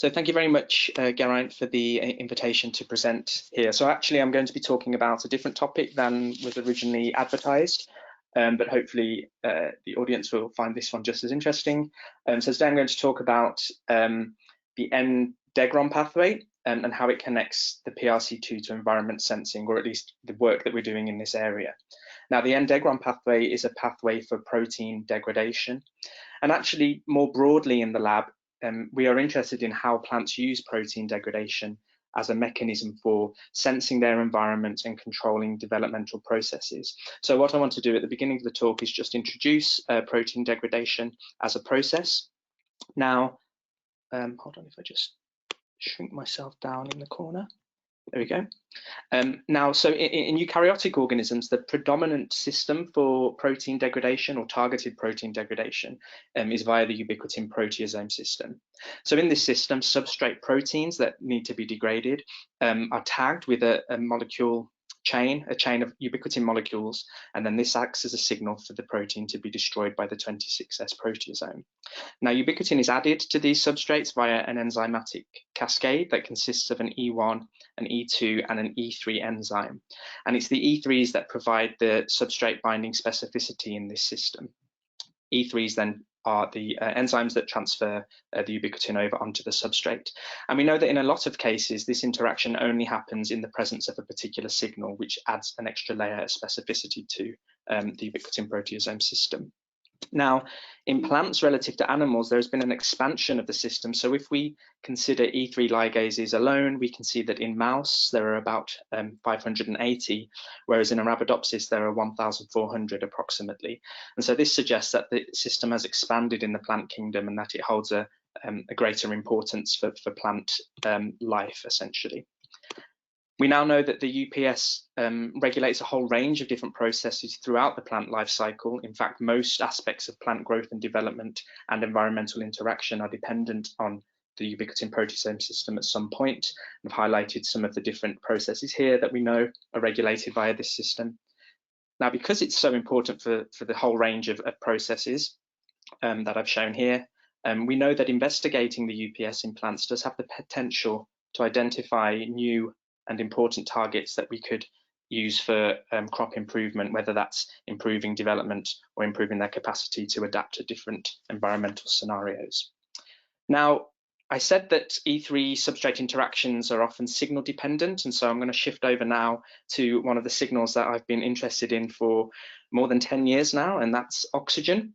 So thank you very much, Geraint, for the invitation to present here. So actually, I'm going to be talking about a different topic than was originally advertised, but hopefully the audience will find this one just as interesting. So today I'm going to talk about the N-degron pathway and how it connects the PRC2 to environment sensing, or at least the work that we're doing in this area. Now, the N-degron pathway is a pathway for protein degradation. And actually, more broadly in the lab, we are interested in how plants use protein degradation as a mechanism for sensing their environment and controlling developmental processes. So what I want to do at the beginning of the talk is just introduce protein degradation as a process. Now, hold on, if I just shrink myself down in the corner. There we go. Now, so in eukaryotic organisms, the predominant system for protein degradation or targeted protein degradation is via the ubiquitin proteasome system. So in this system, substrate proteins that need to be degraded are tagged with a molecule chain, a chain of ubiquitin molecules, and then this acts as a signal for the protein to be destroyed by the 26S proteasome. Now, ubiquitin is added to these substrates via an enzymatic cascade that consists of an E1, an E2, and an E3 enzyme. And it's the E3s that provide the substrate binding specificity in this system. E3s then are the enzymes that transfer the ubiquitin over onto the substrate. And we know that in a lot of cases, this interaction only happens in the presence of a particular signal, which adds an extra layer of specificity to the ubiquitin proteasome system. Now, in plants relative to animals, there has been an expansion of the system. So if we consider E3 ligases alone, we can see that in mouse, there are about 580, whereas in Arabidopsis, there are 1,400 approximately. And so this suggests that the system has expanded in the plant kingdom and that it holds a greater importance for plant life, essentially. We now know that the UPS regulates a whole range of different processes throughout the plant life cycle. In fact, most aspects of plant growth and development and environmental interaction are dependent on the ubiquitin proteasome system at some point. I've highlighted some of the different processes here that we know are regulated via this system. Now, because it's so important for the whole range of processes that I've shown here, we know that investigating the UPS in plants does have the potential to identify new and important targets that we could use for crop improvement, whether that's improving development or improving their capacity to adapt to different environmental scenarios. Now, I said that E3 substrate interactions are often signal dependent, and so I'm going to shift over now to one of the signals that I've been interested in for more than 10 years now, and that's oxygen.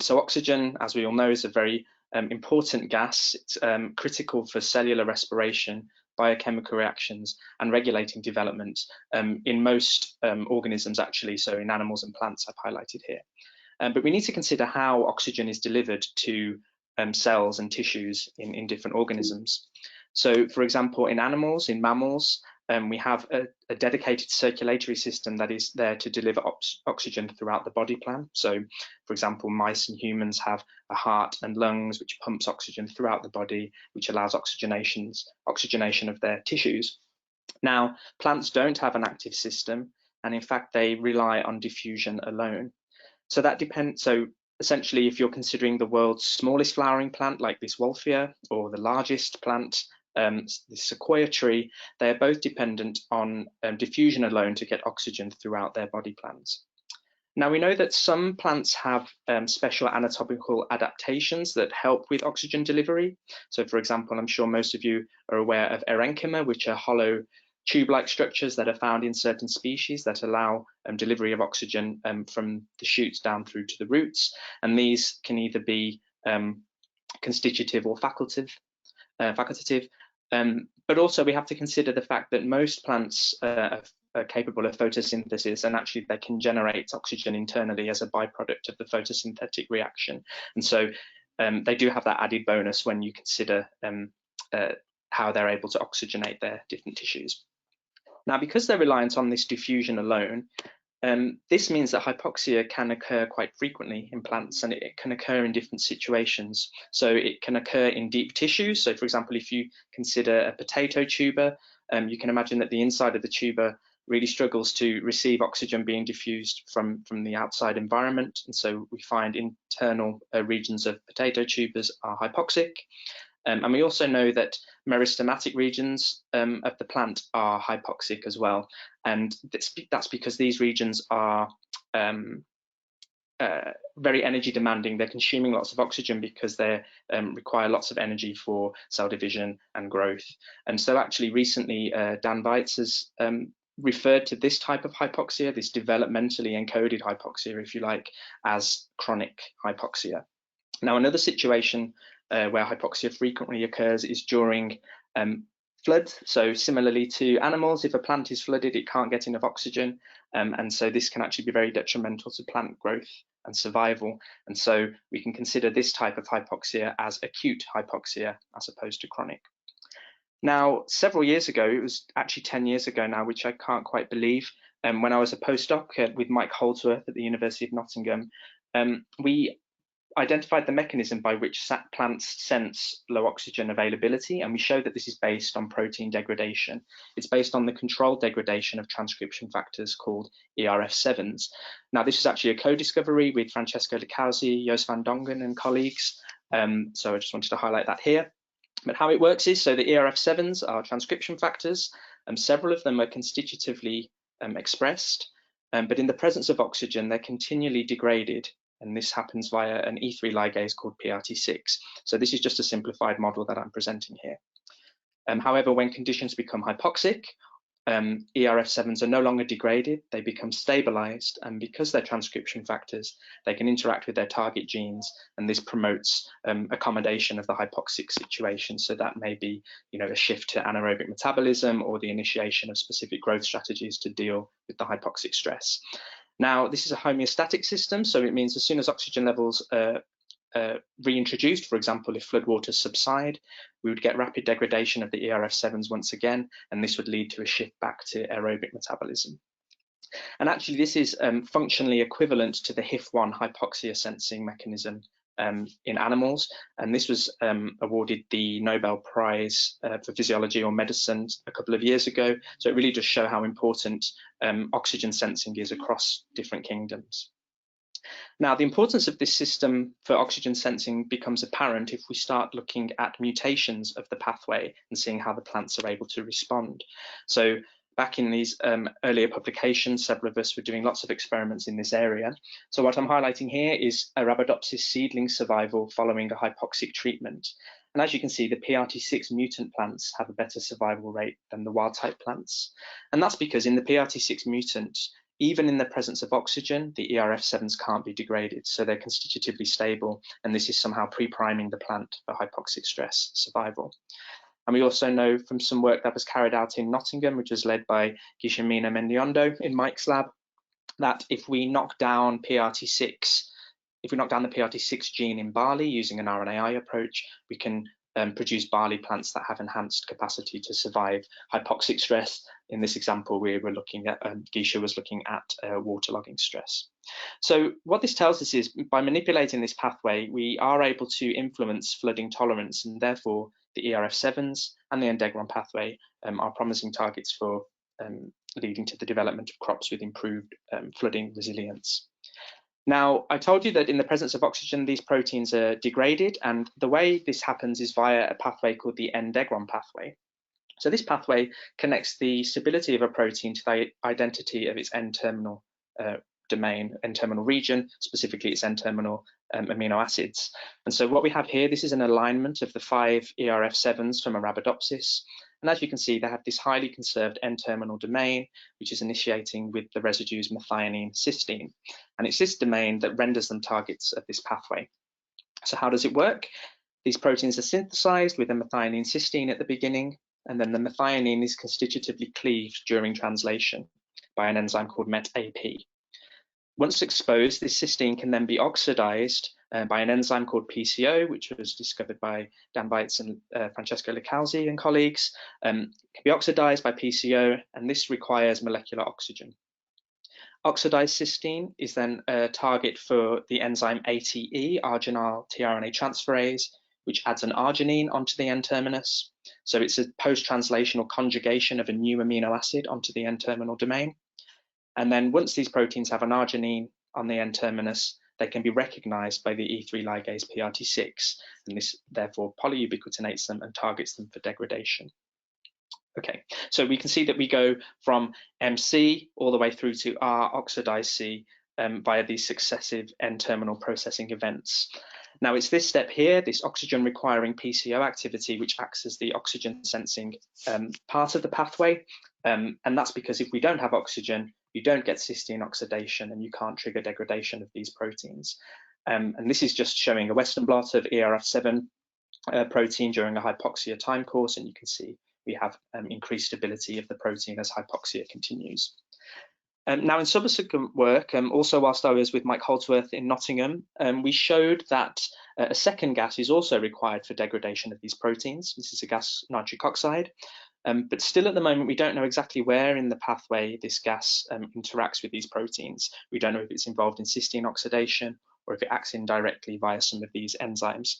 So oxygen, as we all know, is a very important gas. It's critical for cellular respiration, biochemical reactions, and regulating development in most organisms, actually, so in animals and plants I've highlighted here. But we need to consider how oxygen is delivered to cells and tissues in different organisms. So, for example, in animals, in mammals, we have a dedicated circulatory system that is there to deliver oxygen throughout the body plan. So, for example, mice and humans have a heart and lungs which pumps oxygen throughout the body, which allows oxygenation of their tissues. Now, plants don't have an active system, and in fact, they rely on diffusion alone. So that depends. So essentially, if you're considering the world's smallest flowering plant, like this Wolffia, or the largest plant, the sequoia tree, they are both dependent on diffusion alone to get oxygen throughout their body plans. Now, we know that some plants have special anatomical adaptations that help with oxygen delivery. So, for example, I'm sure most of you are aware of erenchyma, which are hollow tube-like structures that are found in certain species that allow delivery of oxygen from the shoots down through to the roots. And these can either be constitutive or facultative. But also we have to consider the fact that most plants are capable of photosynthesis, and actually they can generate oxygen internally as a byproduct of the photosynthetic reaction. And so they do have that added bonus when you consider how they're able to oxygenate their different tissues. Now, because they're reliant on this diffusion alone, this means that hypoxia can occur quite frequently in plants, and it can occur in different situations. So it can occur in deep tissues. So, for example, if you consider a potato tuber, you can imagine that the inside of the tuber really struggles to receive oxygen being diffused from the outside environment. And so we find internal regions of potato tubers are hypoxic. And we also know that meristematic regions of the plant are hypoxic as well. And that's because these regions are very energy demanding. They're consuming lots of oxygen because they require lots of energy for cell division and growth. And so actually recently, Dan Weitz has referred to this type of hypoxia, this developmentally encoded hypoxia, if you like, as chronic hypoxia. Now, another situation where hypoxia frequently occurs is during flood. So similarly to animals, if a plant is flooded, it can't get enough oxygen. And so this can actually be very detrimental to plant growth and survival. And so we can consider this type of hypoxia as acute hypoxia as opposed to chronic. Now, several years ago, it was actually 10 years ago now, which I can't quite believe, when I was a postdoc with Mike Holdsworth at the University of Nottingham, we identified the mechanism by which plants sense low oxygen availability, and we showed that this is based on protein degradation. It's based on the controlled degradation of transcription factors called ERF7s. Now, this is actually a co-discovery with Francesco Licausi, Jos van Dongen and colleagues, so I just wanted to highlight that here. But how it works is, so the ERF7s are transcription factors, and several of them are constitutively expressed, but in the presence of oxygen, they're continually degraded. And this happens via an E3 ligase called PRT6. So this is just a simplified model that I'm presenting here. However, when conditions become hypoxic, ERF7s are no longer degraded, they become stabilized, and because they're transcription factors, they can interact with their target genes, and this promotes accommodation of the hypoxic situation. So that may be, a shift to anaerobic metabolism or the initiation of specific growth strategies to deal with the hypoxic stress. Now, this is a homeostatic system, so it means as soon as oxygen levels are reintroduced, for example, if floodwaters subside, we would get rapid degradation of the ERF7s once again, and this would lead to a shift back to aerobic metabolism. And actually, this is functionally equivalent to the HIF1 hypoxia sensing mechanism in animals, and this was awarded the Nobel Prize for Physiology or Medicine a couple of years ago. So it really does show how important oxygen sensing is across different kingdoms. Now, the importance of this system for oxygen sensing becomes apparent if we start looking at mutations of the pathway and seeing how the plants are able to respond. So back in these earlier publications, several of us were doing lots of experiments in this area. So what I'm highlighting here is Arabidopsis seedling survival following a hypoxic treatment. And as you can see, the PRT6 mutant plants have a better survival rate than the wild type plants. And that's because in the PRT6 mutant, even in the presence of oxygen, the ERF7s can't be degraded, so they're constitutively stable, and this is somehow pre-priming the plant for hypoxic stress survival. And we also know from some work that was carried out in Nottingham, which was led by Guillermina Mendiondo in Mike's lab, that if we knock down the PRT6 gene in barley using an RNAi approach, we can produce barley plants that have enhanced capacity to survive hypoxic stress. In this example, we were looking at, Gisha was looking at waterlogging stress. So what this tells us is by manipulating this pathway, we are able to influence flooding tolerance, and therefore the ERF7s and the N-degron pathway are promising targets for leading to the development of crops with improved flooding resilience. Now, I told you that in the presence of oxygen, these proteins are degraded, and the way this happens is via a pathway called the N-degron pathway. So this pathway connects the stability of a protein to the identity of its N-terminal domain, N-terminal region, specifically its N-terminal amino acids. And so what we have here, this is an alignment of the 5 ERF7s from Arabidopsis. And as you can see, they have this highly conserved N-terminal domain, which is initiating with the residues methionine, cysteine. And it's this domain that renders them targets of this pathway. So how does it work? These proteins are synthesized with a methionine cysteine at the beginning, and then the methionine is constitutively cleaved during translation by an enzyme called MET-AP. Once exposed, this cysteine can then be oxidized by an enzyme called PCO, which was discovered by Dan Weitz and Francesco Licausi and colleagues. Can be oxidized by PCO, and this requires molecular oxygen. Oxidized cysteine is then a target for the enzyme ATE, arginyl tRNA transferase, which adds an arginine onto the N-terminus. So it's a post-translational conjugation of a new amino acid onto the N-terminal domain. And then once these proteins have an arginine on the N-terminus, they can be recognized by the E3 ligase PRT6, and this therefore polyubiquitinates them and targets them for degradation. Okay, so we can see that we go from MC all the way through to R oxidized C via these successive N-terminal processing events. Now it's this step here, this oxygen requiring PCO activity, which acts as the oxygen sensing part of the pathway. And that's because if we don't have oxygen, you don't get cysteine oxidation and you can't trigger degradation of these proteins. And this is just showing a Western blot of ERF7 protein during a hypoxia time course, and you can see we have increased stability of the protein as hypoxia continues. Now in subsequent work, also whilst I was with Mike Holdsworth in Nottingham, we showed that a second gas is also required for degradation of these proteins. This is a gas, nitric oxide, but still at the moment we don't know exactly where in the pathway this gas interacts with these proteins. We don't know if it's involved in cysteine oxidation or if it acts indirectly via some of these enzymes.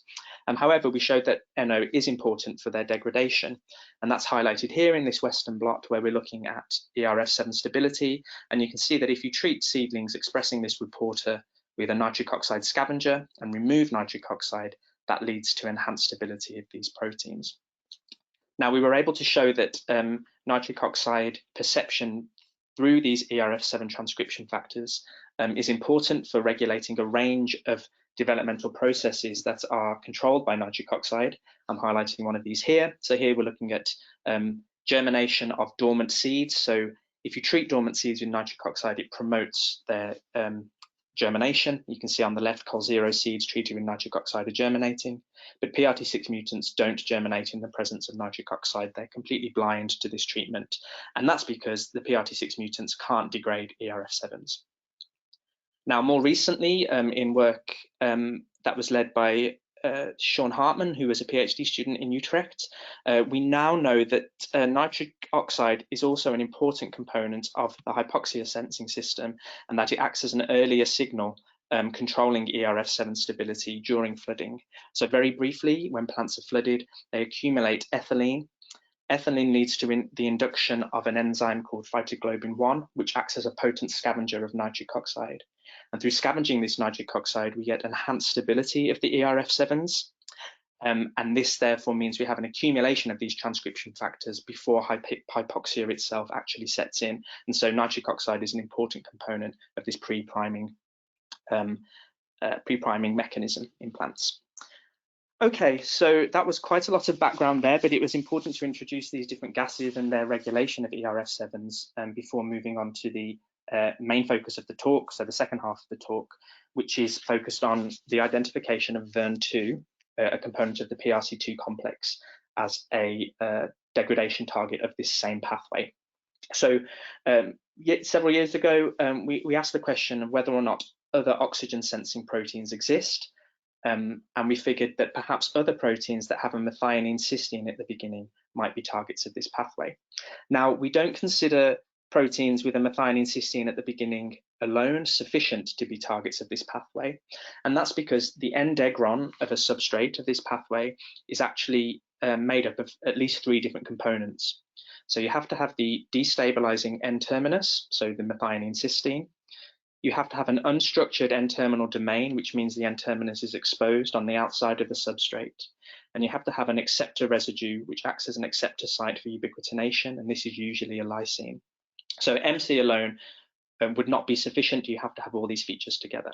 However, we showed that NO is important for their degradation, and that's highlighted here in this Western blot where we're looking at ERF7 stability, and you can see that if you treat seedlings expressing this reporter with a nitric oxide scavenger and remove nitric oxide, that leads to enhanced stability of these proteins. Now, we were able to show that nitric oxide perception through these ERF7 transcription factors is important for regulating a range of developmental processes that are controlled by nitric oxide. I'm highlighting one of these here. So here we're looking at germination of dormant seeds. So if you treat dormant seeds with nitric oxide, it promotes their germination. You can see on the left, Col0 seeds treated with nitric oxide are germinating, but PRT6 mutants don't germinate in the presence of nitric oxide. They're completely blind to this treatment, and that's because the PRT6 mutants can't degrade ERF7s. Now, more recently, in work that was led by Sean Hartman, who was a PhD student in Utrecht, we now know that nitric oxide is also an important component of the hypoxia sensing system, and that it acts as an earlier signal controlling ERF7 stability during flooding. So very briefly, when plants are flooded, they accumulate ethylene. Ethylene leads to the induction of an enzyme called phytoglobin 1, which acts as a potent scavenger of nitric oxide. And through scavenging this nitric oxide, we get enhanced stability of the ERF7s. And this therefore means we have an accumulation of these transcription factors before hypoxia itself actually sets in. And so nitric oxide is an important component of this pre-priming mechanism in plants. Okay, so that was quite a lot of background there, but it was important to introduce these different gases and their regulation of ERF7s before moving on to the main focus of the talk, so the second half of the talk, which is focused on the identification of VERN2, a component of the PRC2 complex, as a degradation target of this same pathway. So several years ago, we asked the question of whether or not other oxygen sensing proteins exist. And we figured that perhaps other proteins that have a methionine cysteine at the beginning might be targets of this pathway. Now, we don't consider proteins with a methionine cysteine at the beginning alone sufficient to be targets of this pathway. And that's because the N-degron of a substrate of this pathway is actually made up of at least 3 different components. So you have to have the destabilizing N-terminus, so the methionine cysteine. You have to have an unstructured N-terminal domain, which means the N-terminus is exposed on the outside of the substrate. And you have to have an acceptor residue, which acts as an acceptor site for ubiquitination, and this is usually a lysine. So MC alone would not be sufficient. You have to have all these features together.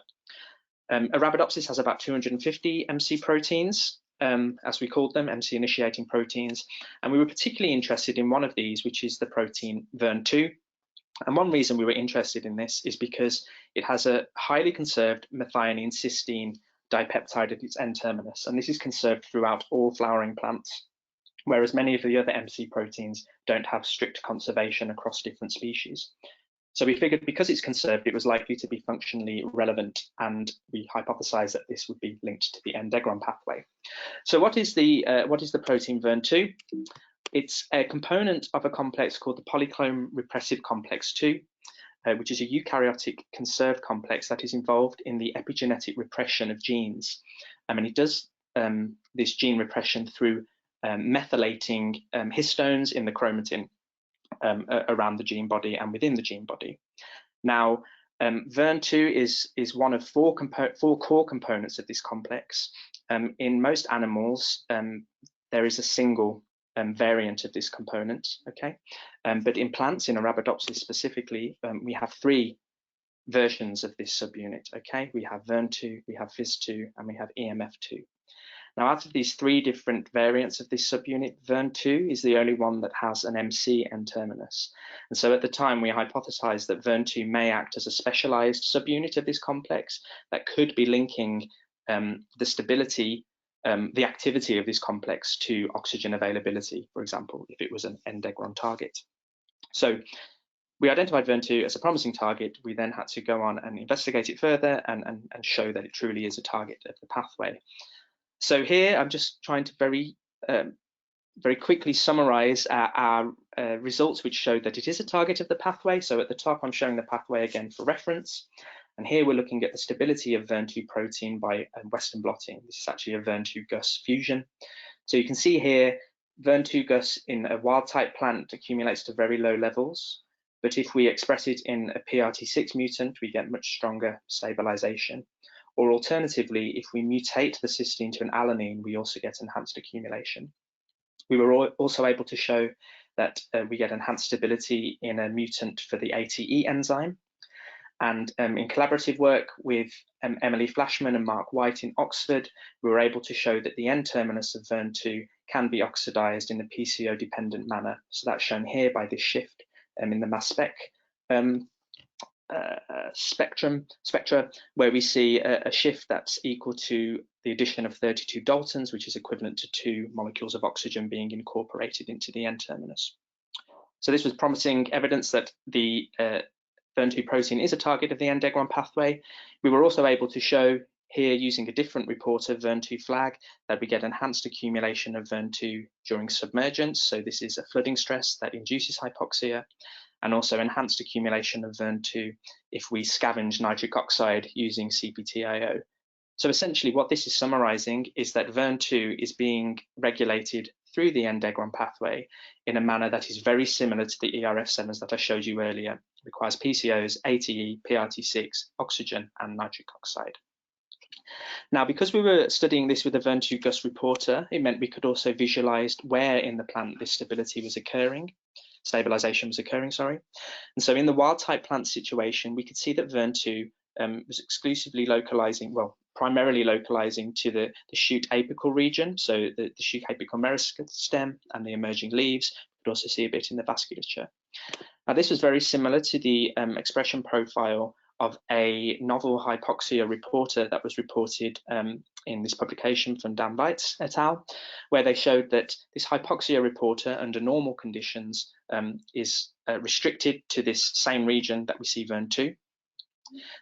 Arabidopsis has about 250 MC proteins, as we called them, MC initiating proteins. And we were particularly interested in one of these, which is the protein VERN2. And one reason we were interested in this is because it has a highly conserved methionine cysteine dipeptide at its N-terminus, and this is conserved throughout all flowering plants, whereas many of the other MC proteins don't have strict conservation across different species. So we figured because it's conserved, it was likely to be functionally relevant, and we hypothesized that this would be linked to the N-degron pathway. So what is the protein VERN2? It's a component of a complex called the polyclone repressive complex 2, which is a eukaryotic conserved complex that is involved in the epigenetic repression of genes. And it does this gene repression through methylating histones in the chromatin around the gene body and within the gene body. Now, VERN2 is one of four core components of this complex. In most animals, there is a single variant of this component, okay? But in plants, in Arabidopsis specifically, we have three versions of this subunit, okay? We have VERN2, we have VIS2, and we have EMF2. Now, out of these three different variants of this subunit, VERN2 is the only one that has an MC N-terminus. And so at the time, we hypothesized that VERN2 may act as a specialized subunit of this complex that could be linking the stability, the activity of this complex to oxygen availability, for example, if it was an N-degron target. So we identified VERN2 as a promising target. We then had to go on and investigate it further and show that it truly is a target of the pathway. So here I'm just trying to very quickly summarize our results, which showed that it is a target of the pathway. So at the top, I'm showing the pathway again for reference. And here we're looking at the stability of VERN2 protein by Western blotting. This is actually a VERN2 GUS fusion. So you can see here, VERN2 GUS in a wild type plant accumulates to very low levels. But if we express it in a PRT6 mutant, we get much stronger stabilization. Or alternatively, if we mutate the cysteine to an alanine, we also get enhanced accumulation. We were also able to show that we get enhanced stability in a mutant for the ATE enzyme. And in collaborative work with Emily Flashman and Mark White in Oxford, we were able to show that the N-terminus of VERN2 can be oxidized in a PCO-dependent manner. So that's shown here by this shift in the mass spec spectra, where we see a shift that's equal to the addition of 32 Daltons, which is equivalent to 2 molecules of oxygen being incorporated into the N-terminus. So this was promising evidence that the VERN2 protein is a target of the N-degron pathway. We were also able to show here, using a different reporter, VERN2 flag, that we get enhanced accumulation of VERN2 during submergence. So this is a flooding stress that induces hypoxia, and also enhanced accumulation of VERN2 if we scavenge nitric oxide using CPTIO. So essentially what this is summarizing is that VERN2 is being regulated through the N-degron pathway in a manner that is very similar to the ERF7s that I showed you earlier. It requires PCOs, ATE, PRT6, oxygen, and nitric oxide. Now, because we were studying this with a VERN2 GUS reporter, it meant we could also visualize where in the plant this stabilization was occurring, And so in the wild type plant situation, we could see that VERN2 was exclusively localizing, well, primarily localizing to the shoot apical region, so the shoot apical meristem and the emerging leaves. You could also see a bit in the vasculature. Now, this was very similar to the expression profile of a novel hypoxia reporter that was reported in this publication from Dan Weitz et al., where they showed that this hypoxia reporter under normal conditions is restricted to this same region that we see VERN2.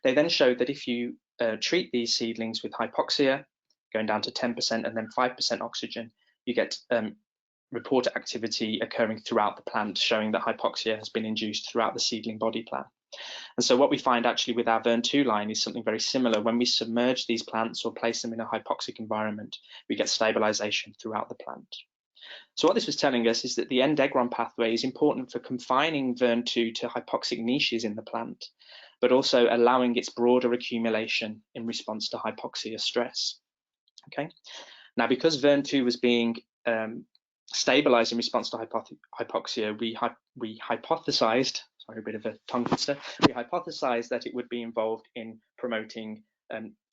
They then showed that if you treat these seedlings with hypoxia, going down to 10% and then 5% oxygen, you get reporter activity occurring throughout the plant, showing that hypoxia has been induced throughout the seedling body plan. And so what we find actually with our VERN2 line is something very similar. When we submerge these plants or place them in a hypoxic environment, we get stabilization throughout the plant. So what this was telling us is that the N-degron pathway is important for confining VERN2 to hypoxic niches in the plant, but also allowing its broader accumulation in response to hypoxia stress. Okay. Now, because VERN2 was being stabilized in response to hypoxia, we hypothesized, sorry, a bit of a tongue twister, we hypothesized that it would be involved in promoting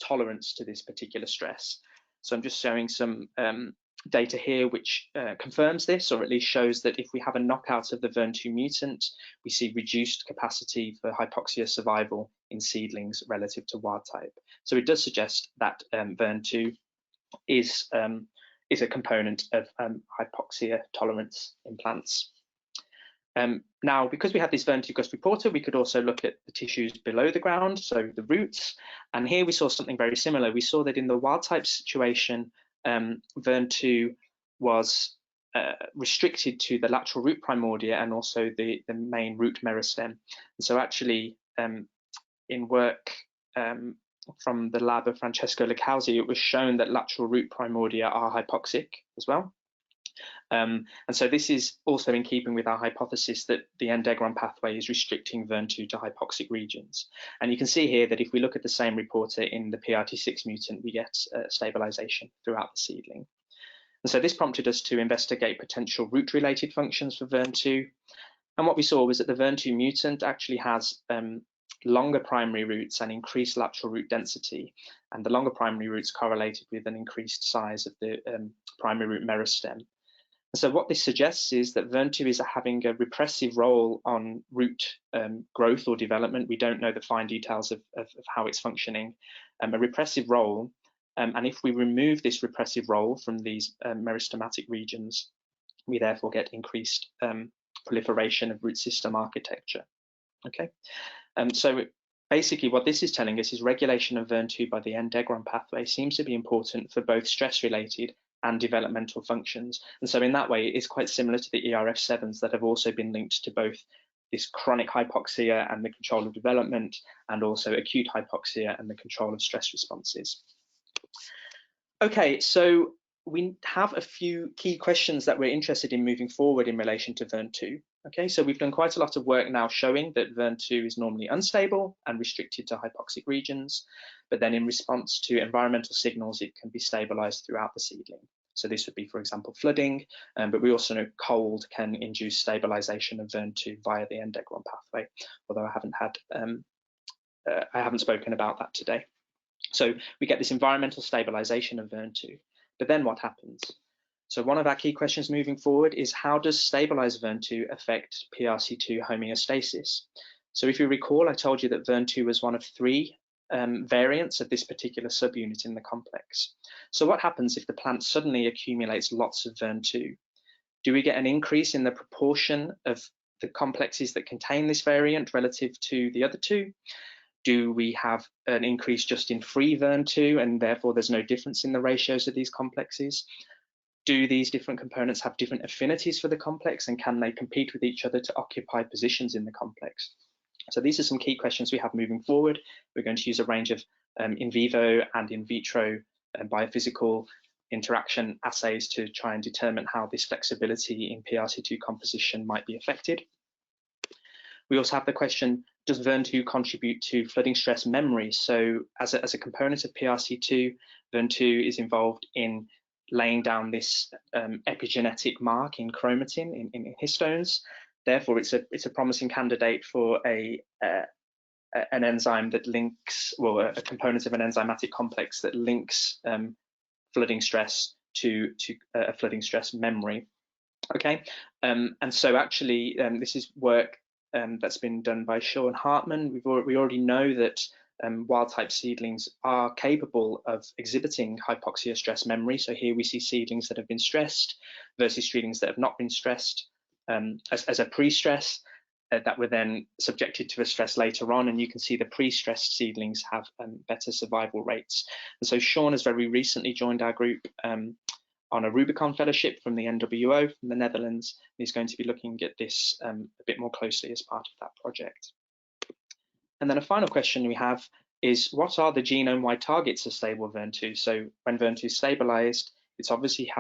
tolerance to this particular stress. So I'm just showing some data here which confirms this, or at least shows that if we have a knockout of the VERN2 mutant, we see reduced capacity for hypoxia survival in seedlings relative to wild type. So it does suggest that VERN2 is a component of hypoxia tolerance in plants. Now, because we had this VERN2 GUS reporter, we could also look at the tissues below the ground, so the roots. And here we saw something very similar. We saw that in the wild type situation, VERN2 was restricted to the lateral root primordia and also the main root meristem. And so actually, in work from the lab of Francesco Licausi, it was shown that lateral root primordia are hypoxic as well. And so this is also in keeping with our hypothesis that the N-degron pathway is restricting VERN2 to hypoxic regions. And you can see here that if we look at the same reporter in the PRT6 mutant, we get stabilization throughout the seedling. And so this prompted us to investigate potential root-related functions for VERN2. And what we saw was that the VERN2 mutant actually has longer primary roots and increased lateral root density. And the longer primary roots correlated with an increased size of the primary root meristem. And so what this suggests is that VERN2 is having a repressive role on root growth or development. We don't know the fine details of how it's functioning, a repressive role. And if we remove this repressive role from these meristematic regions, we therefore get increased proliferation of root system architecture. Okay, so basically what this is telling us is regulation of VERN2 by the N-degron pathway seems to be important for both stress-related and developmental functions. And so in that way, it is quite similar to the ERF7s that have also been linked to both this chronic hypoxia and the control of development, and also acute hypoxia and the control of stress responses. Okay, so we have a few key questions that we're interested in moving forward in relation to VERN2. Okay, so we've done quite a lot of work now showing that VERN2 is normally unstable and restricted to hypoxic regions, but then in response to environmental signals, it can be stabilized throughout the seedling. So this would be, for example, flooding, but we also know cold can induce stabilization of VERN2 via the N-degron pathway, although I haven't spoken about that today. So we get this environmental stabilization of VERN2, but then what happens? So one of our key questions moving forward is, how does stabilized VERN2 affect PRC2 homeostasis? So if you recall, I told you that VERN2 was one of 3 variants of this particular subunit in the complex. So what happens if the plant suddenly accumulates lots of VERN2? Do we get an increase in the proportion of the complexes that contain this variant relative to the other 2? Do we have an increase just in free VERN2 and therefore there's no difference in the ratios of these complexes? Do these different components have different affinities for the complex, and can they compete with each other to occupy positions in the complex? So these are some key questions we have moving forward. We're going to use a range of in vivo and in vitro biophysical interaction assays to try and determine how this flexibility in PRC2 composition might be affected. We also have the question, does VERN2 contribute to flooding stress memory? So as a component of PRC2, VERN2 is involved in laying down this epigenetic mark in chromatin, in histones. Therefore, it's a promising candidate for an enzyme that links, well, a component of an enzymatic complex that links flooding stress to a flooding stress memory. Okay, and so actually this is work that's been done by Shaw and Hartman. We already know that wild-type seedlings are capable of exhibiting hypoxia stress memory. So here we see seedlings that have been stressed versus seedlings that have not been stressed as a pre-stress that were then subjected to a stress later on. And you can see the pre-stressed seedlings have better survival rates. And so Sean has very recently joined our group on a Rubicon Fellowship from the NWO from the Netherlands. He's going to be looking at this a bit more closely as part of that project. And then a final question we have is, what are the genome-wide targets of stable VERN2? So when VERN2 is stabilized, it's obviously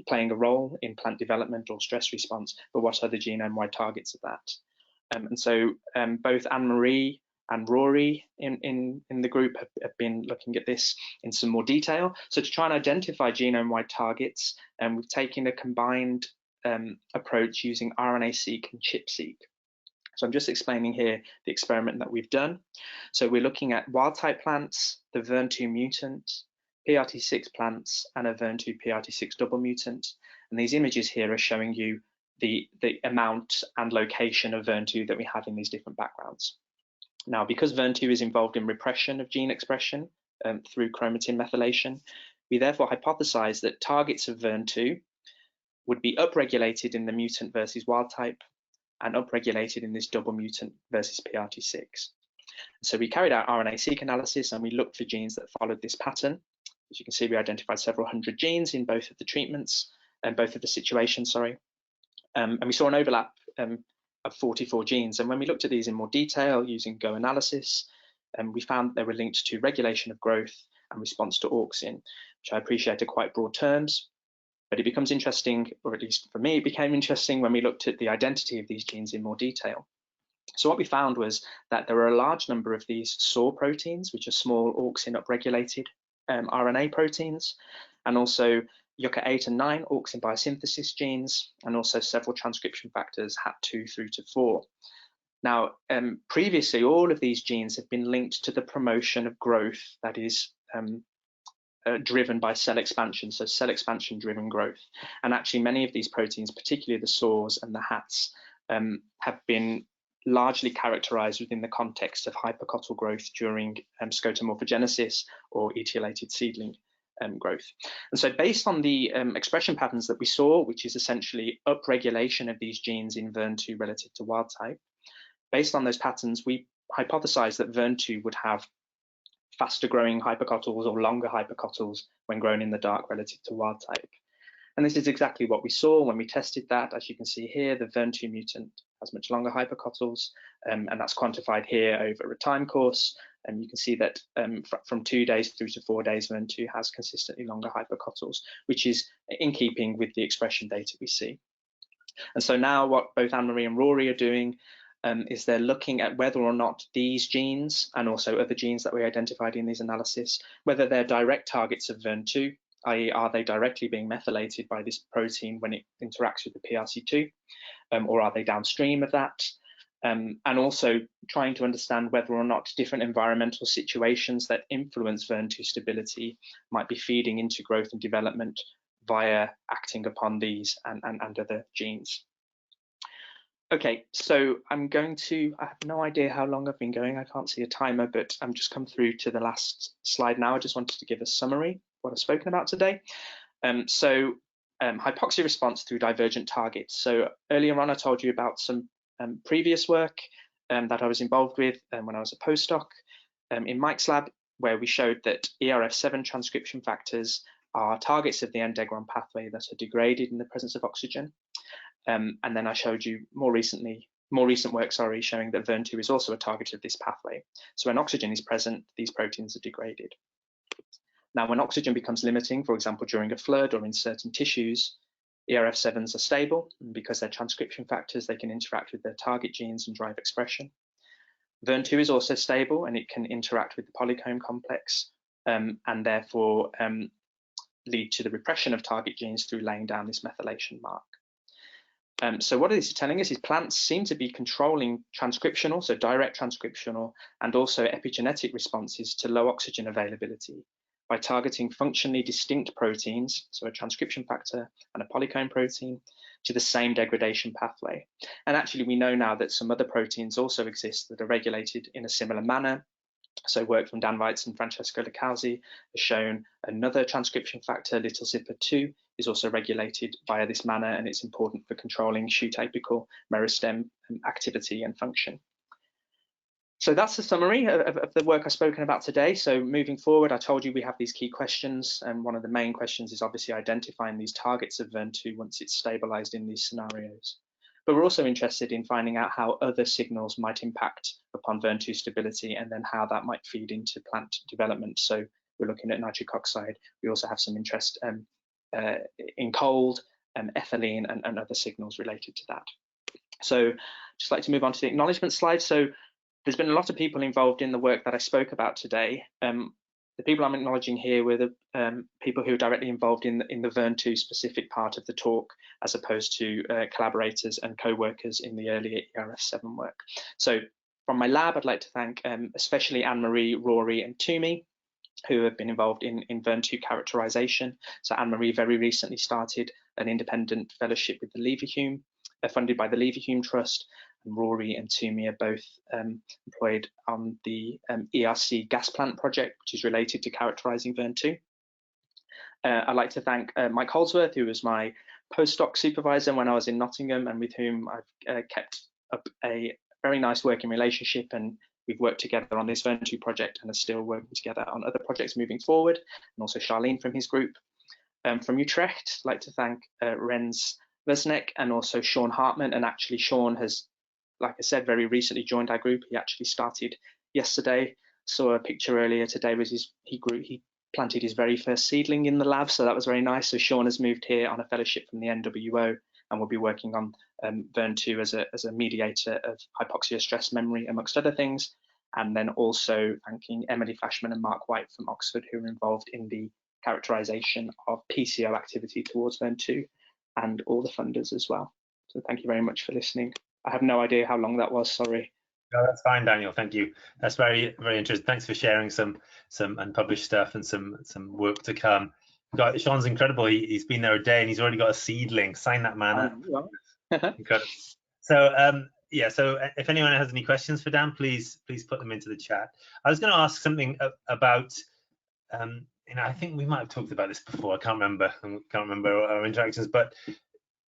playing a role in plant development or stress response, but what are the genome-wide targets of that? And so both Anne-Marie and Rory in the group have been looking at this in some more detail. So to try and identify genome-wide targets, we've taken a combined approach using RNA-seq and ChIP-seq. So I'm just explaining here the experiment that we've done. So we're looking at wild-type plants, the VERN2 mutant, PRT6 plants, and a VERN2 PRT6 double mutant. And these images here are showing you the amount and location of VERN2 that we have in these different backgrounds. Now, because VERN2 is involved in repression of gene expression through chromatin methylation, we therefore hypothesize that targets of VERN2 would be upregulated in the mutant versus wild type, and upregulated in this double mutant versus PRT6. So we carried out RNA-seq analysis and we looked for genes that followed this pattern. As you can see, we identified several hundred genes in both of the treatments and both of the situations, sorry. And we saw an overlap of 44 genes. And when we looked at these in more detail using Go analysis, we found they were linked to regulation of growth and response to auxin, which I appreciate are quite broad terms. But it becomes interesting, or at least for me, it became interesting when we looked at the identity of these genes in more detail. So what we found was that there are a large number of these SAW proteins, which are small auxin upregulated RNA proteins, and also UCA8 and 9 auxin biosynthesis genes, and also several transcription factors HAT2 through to 4. Now, previously, all of these genes have been linked to the promotion of growth that is driven by cell expansion, so cell expansion driven growth. And actually many of these proteins, particularly the SAWs and the HATs, have been largely characterized within the context of hypocotyl growth during scotomorphogenesis or etiolated seedling growth. And so based on the expression patterns that we saw, which is essentially upregulation of these genes in VERN2 relative to wild type, based on those patterns, we hypothesized that VERN2 would have faster growing hypocotyls or longer hypocotyls when grown in the dark relative to wild type. And this is exactly what we saw when we tested that. As you can see here, the VERN2 mutant has much longer hypocotyls, and that's quantified here over a time course. And you can see that from 2 days through to 4 days, VERN2 has consistently longer hypocotyls, which is in keeping with the expression data we see. And so now what both Anne-Marie and Rory are doing is they're looking at whether or not these genes, and also other genes that we identified in these analysis, whether they're direct targets of VERN2, i.e. are they directly being methylated by this protein when it interacts with the PRC2, or are they downstream of that? And also trying to understand whether or not different environmental situations that influence VERN2 stability might be feeding into growth and development via acting upon these and other genes. Okay, so I have no idea how long I've been going. I can't see a timer, but I'm just come through to the last slide now. I just wanted to give a summary of what I've spoken about today. Hypoxia response through divergent targets. So earlier on, I told you about some previous work that I was involved with when I was a postdoc in Mike's lab, where we showed that ERF7 transcription factors are targets of the N-degron pathway that are degraded in the presence of oxygen. And then I showed you more recent work, showing that VERN2 is also a target of this pathway. So when oxygen is present, these proteins are degraded. Now, when oxygen becomes limiting, for example, during a flood or in certain tissues, ERF7s are stable, and because they're transcription factors, they can interact with their target genes and drive expression. VERN2 is also stable, and it can interact with the polycomb complex, and therefore lead to the repression of target genes through laying down this methylation mark. So what this is telling us is plants seem to be controlling transcriptional, so direct transcriptional, and also epigenetic responses to low oxygen availability by targeting functionally distinct proteins, so a transcription factor and a polycomb protein, to the same degradation pathway. And actually, we know now that some other proteins also exist that are regulated in a similar manner. So work from Dan Weitz and Francesco Licausi has shown another transcription factor, little zipper2, is also regulated via this manner, and it's important for controlling shoot apical meristem activity and function. So that's the summary of the work I've spoken about today. So moving forward, I told you we have these key questions, and one of the main questions is obviously identifying these targets of VERN2 once it's stabilized in these scenarios. But we're also interested in finding out how other signals might impact upon VERN2 stability, and then how that might feed into plant development. So we're looking at nitric oxide. We also have some interest in cold, ethylene, and other signals related to that. So just like to move on to the acknowledgement slide. So there's been a lot of people involved in the work that I spoke about today. The people I'm acknowledging here were the people who are directly involved in the VERN2 specific part of the talk, as opposed to collaborators and co-workers in the earlier ERF7 work. So from my lab, I'd like to thank especially Anne-Marie, Rory, and Toomey, who have been involved in VERN2 characterization. So Anne-Marie very recently started an independent fellowship with the Leverhulme, funded by the Leverhulme Trust, and Rory and Toomey are both employed on the ERC gas plant project, which is related to characterizing VERN2. I'd like to thank Mike Holdsworth, who was my postdoc supervisor when I was in Nottingham, and with whom I've kept up a very nice working relationship, and we've worked together on this VERN2 project and are still working together on other projects moving forward, and also Charlene from his group. From Utrecht, I'd like to thank Rens Vesnek and also Sean Hartman, and actually Sean has, like I said, very recently joined our group. He actually started yesterday. Saw a picture earlier today was he planted his very first seedling in the lab, so that was very nice. So Sean has moved here on a fellowship from the NWO, and will be working on VERN2 as a mediator of hypoxia stress memory, amongst other things. And then also thanking Emily Fashman and Mark White from Oxford, who were involved in the characterization of PCO activity towards VERN2, and all the funders as well. So thank you very much for listening. I have no idea how long that was, sorry. No, that's fine, Daniel. Thank you. That's very, very interesting. Thanks for sharing some unpublished stuff and some work to come. Sean's incredible. He's been there a day and he's already got a seedling. Sign that man up. Well. Incredible. So yeah. So if anyone has any questions for Dan, please put them into the chat. I was going to ask something about. I think we might have talked about this before. I can't remember our interactions, but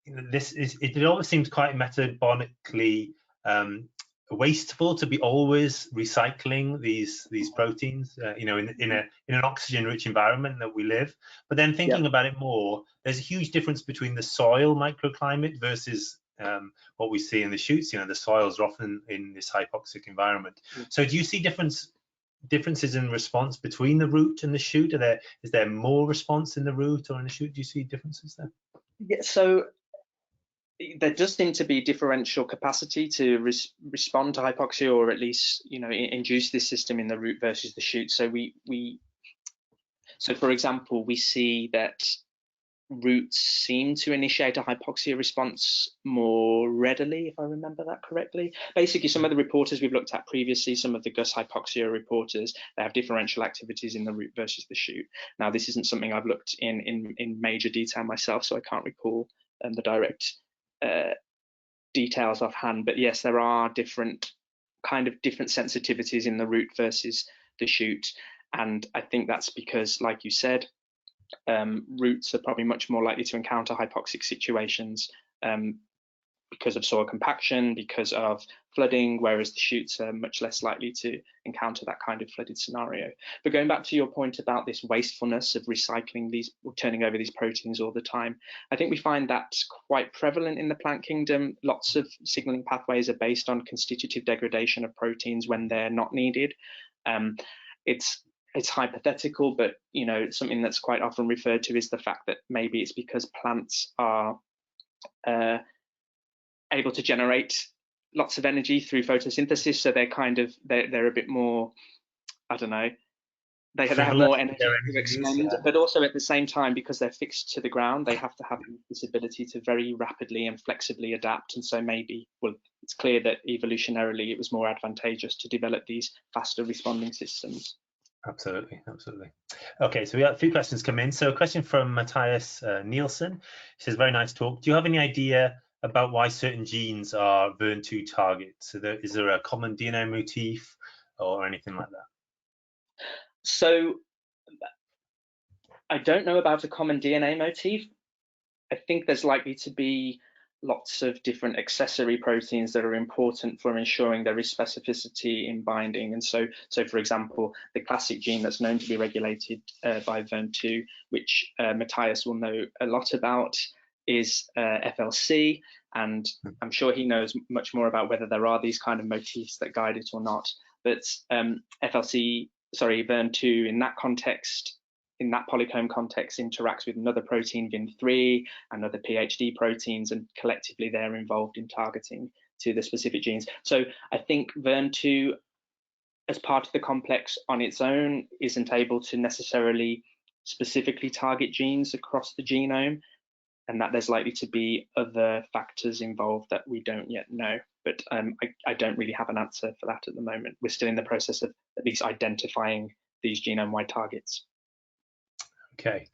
it always seems quite metabolically wasteful to be always recycling these proteins, in an oxygen-rich environment that we live. But then thinking about it more, there's a huge difference between the soil microclimate versus what we see in the shoots. The soils are often in this hypoxic environment. So do you see differences in response between the root and the shoot? Is there more response in the root or in the shoot? Do you see differences there? Yeah, so there does seem to be differential capacity to respond to hypoxia, or at least induce this system in the root versus the shoot. So so for example, we see that roots seem to initiate a hypoxia response more readily, if I remember that correctly. Basically, some of the reporters we've looked at previously, some of the GUS hypoxia reporters, they have differential activities in the root versus the shoot. Now, this isn't something I've looked in major detail myself, so I can't recall the direct details offhand. But yes, there are different sensitivities in the root versus the shoot, and I think that's because, like you said, roots are probably much more likely to encounter hypoxic situations because of soil compaction, because of flooding, whereas the shoots are much less likely to encounter that kind of flooded scenario. But going back to your point about this wastefulness of recycling these, or turning over these proteins all the time, I think we find that quite prevalent in the plant kingdom. Lots of signaling pathways are based on constitutive degradation of proteins when they're not needed. It's hypothetical, but something that's quite often referred to is the fact that maybe it's because plants are able to generate lots of energy through photosynthesis, so they're a bit more, I don't know, they have more energy to expend, but also at the same time, because they're fixed to the ground, they have to have this ability to very rapidly and flexibly adapt. And so maybe, well, it's clear that evolutionarily it was more advantageous to develop these faster responding systems. Absolutely. Okay, so we got a few questions come in. So a question from Matthias Nielsen. He says, very nice talk. Do you have any idea about why certain genes are VERN2 targets? So is there a common DNA motif or anything like that? So I don't know about a common DNA motif. I think there's likely to be lots of different accessory proteins that are important for ensuring there is specificity in binding. And so for example, the classic gene that's known to be regulated by VERN2, which Matthias will know a lot about, is FLC. And I'm sure he knows much more about whether there are these kind of motifs that guide it or not. But VERN2 in that context, in that polycomb context, interacts with another protein, VIN3, and other PHD proteins, and collectively they're involved in targeting to the specific genes. So I think VERN2, as part of the complex on its own, isn't able to necessarily specifically target genes across the genome, and that there's likely to be other factors involved that we don't yet know. But I don't really have an answer for that at the moment. We're still in the process of at least identifying these genome-wide targets. Okay.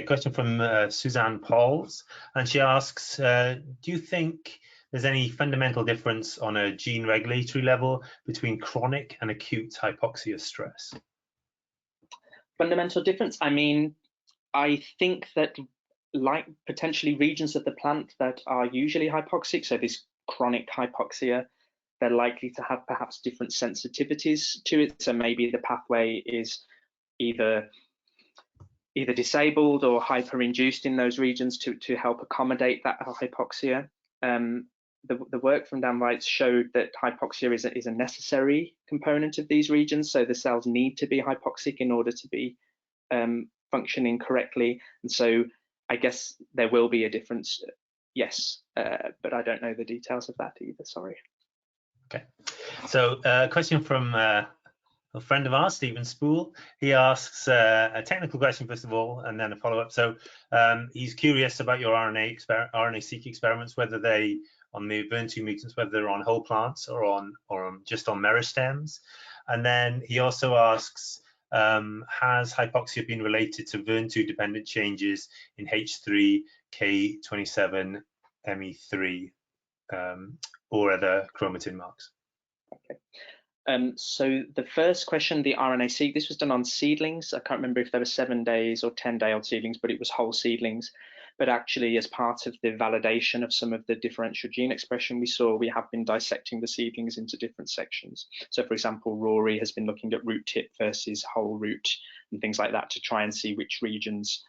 Question from Suzanne Pauls, and she asks, do you think there's any fundamental difference on a gene regulatory level between chronic and acute hypoxia stress? Fundamental difference? I mean, I think that, like potentially regions of the plant that are usually hypoxic, so this chronic hypoxia, they're likely to have perhaps different sensitivities to it. So maybe the pathway is either disabled or hyper-induced in those regions to help accommodate that hypoxia. The work from Dan Weitz showed that hypoxia is a necessary component of these regions, so the cells need to be hypoxic in order to be functioning correctly. And so I guess there will be a difference, yes, but I don't know the details of that either, sorry. Okay, so a question from a friend of ours, Stephen Spool. He asks a technical question first of all, and then a follow-up. So he's curious about your RNA-seq experiments, whether they on the VERN2 mutants, whether they're on whole plants or on just on meristems. And then he also asks, has hypoxia been related to VERN2 dependent changes in H3, K27, ME3, or other chromatin marks? Okay. So the first question, the RNA-seq, this was done on seedlings. I can't remember if they were 7 days or 10-day-old seedlings, but it was whole seedlings. But actually, as part of the validation of some of the differential gene expression we saw, we have been dissecting the seedlings into different sections. So for example, Rory has been looking at root tip versus whole root and things like that to try and see which regions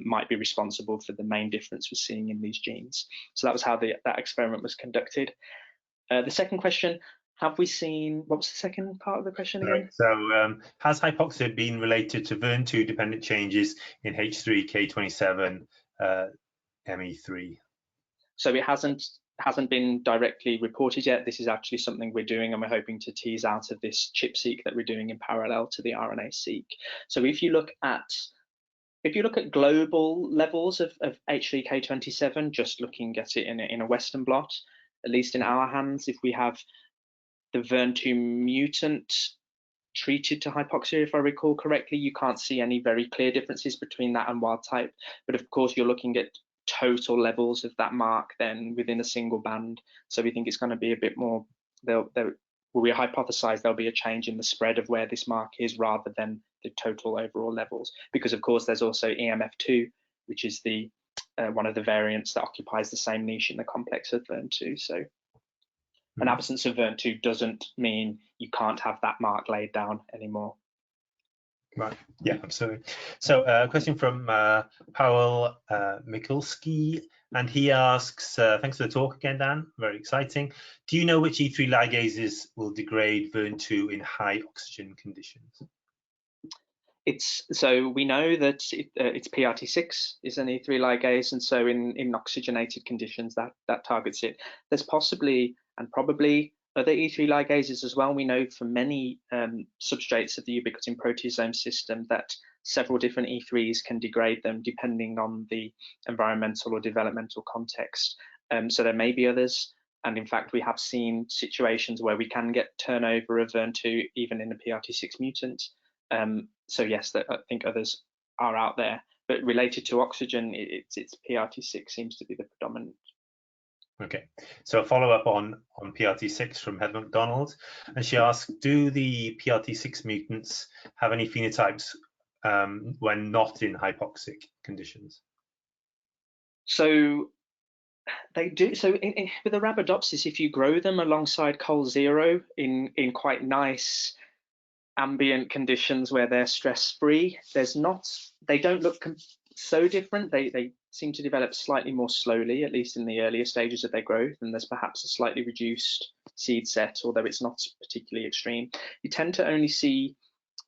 might be responsible for the main difference we're seeing in these genes. So that was how that experiment was conducted. The second question, have we seen, what was the second part of the question again? So has hypoxia been related to VERN2 dependent changes in H3, K27, ME3? So it hasn't been directly reported yet. This is actually something we're doing, and we're hoping to tease out of this ChIP-seq that we're doing in parallel to the RNA-seq. So if you look at global levels of H3K27, just looking at it in a Western blot, at least in our hands, if we have the VERN2 mutant treated to hypoxia, if I recall correctly, you can't see any very clear differences between that and wild type. But of course, you're looking at total levels of that mark then within a single band. So we think it's going to be a bit more, we hypothesize there'll be a change in the spread of where this mark is rather than the total overall levels. Because of course, there's also EMF2, which is the one of the variants that occupies the same niche in the complex of VERN2. So an absence of VERN2 doesn't mean you can't have that mark laid down anymore. Right. Yeah, absolutely. So a question from Paweł Mikulski, and he asks, thanks for the talk again, Dan, very exciting. Do you know which E3 ligases will degrade VERN2 in high oxygen conditions? So we know that it's PRT6 is an E3 ligase, and so in oxygenated conditions that targets it. There's possibly and probably other E3 ligases as well. We know from many substrates of the ubiquitin proteasome system that several different E3s can degrade them depending on the environmental or developmental context. So there may be others, and in fact we have seen situations where we can get turnover of VERN2 even in a PRT6 mutant. So yes, I think others are out there, but related to oxygen, it's PRT6 seems to be the predominant. Okay, so a follow-up on PRT6 from Heather McDonald, and she asks, do the PRT6 mutants have any phenotypes when not in hypoxic conditions? So they do. So with Arabidopsis, if you grow them alongside Col0 in quite nice ambient conditions where they're stress-free, they don't look so different. They seem to develop slightly more slowly, at least in the earlier stages of their growth, and there's perhaps a slightly reduced seed set, although it's not particularly extreme. You tend to only see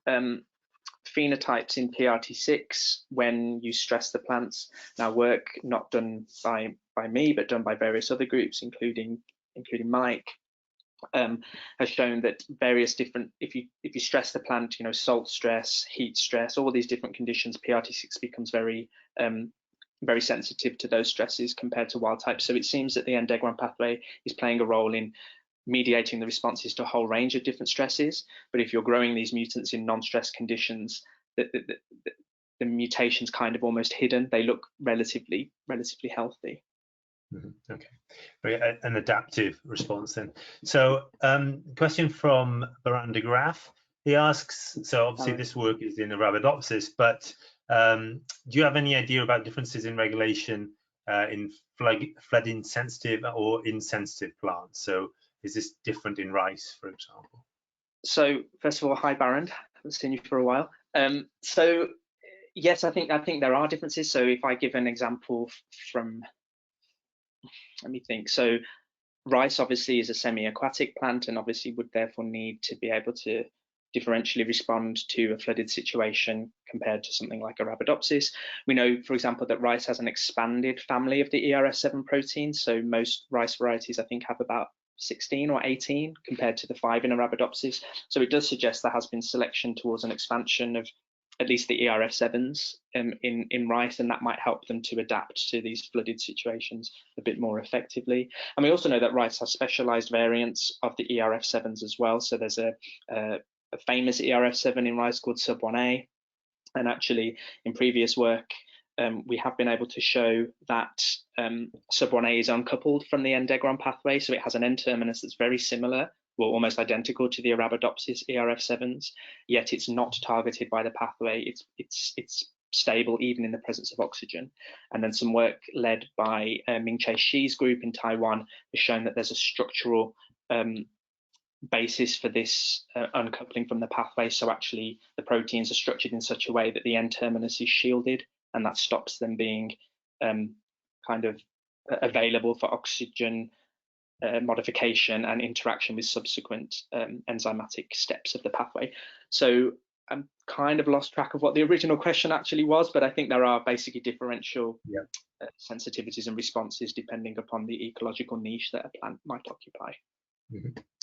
phenotypes in PRT6 when you stress the plants. Now, work not done by me, but done by various other groups, including Mike, has shown that various different, if you stress the plant, salt stress, heat stress, all these different conditions, PRT6 becomes very sensitive to those stresses compared to wild type. So it seems that the N-degron pathway is playing a role in mediating the responses to a whole range of different stresses. But if you're growing these mutants in non-stress conditions, the mutation's kind of almost hidden. They look relatively healthy. Okay, very an adaptive response then. So question from Baran de Graaf. He asks, so obviously this work is in Arabidopsis, but do you have any idea about differences in regulation in flooding sensitive or insensitive plants? So is this different in rice, for example? So first of all, hi Baran, I haven't seen you for a while. So yes, I think there are differences. So if I give an example from, let me think. So rice obviously is a semi-aquatic plant and obviously would therefore need to be able to differentially respond to a flooded situation compared to something like Arabidopsis. We know, for example, that rice has an expanded family of the ERF7 proteins. So most rice varieties, I think, have about 16 or 18 compared to the 5 in Arabidopsis. So it does suggest there has been selection towards an expansion of at least the ERF7s in rice, and that might help them to adapt to these flooded situations a bit more effectively. And we also know that rice has specialized variants of the ERF7s as well. So there's a famous ERF7 in rice called sub-1A, and actually in previous work we have been able to show that sub-1A is uncoupled from the N-degron pathway, so it has an N-terminus that's very similar, well, almost identical to the Arabidopsis ERF7s, yet it's not targeted by the pathway. It's stable even in the presence of oxygen. And then some work led by Ming-Che Shi's group in Taiwan has shown that there's a structural basis for this uncoupling from the pathway. So actually the proteins are structured in such a way that the N-terminus is shielded, and that stops them being kind of available for oxygen modification and interaction with subsequent enzymatic steps of the pathway. So I'm kind of lost track of what the original question actually was, but I think there are basically differential sensitivities and responses depending upon the ecological niche that a plant might occupy.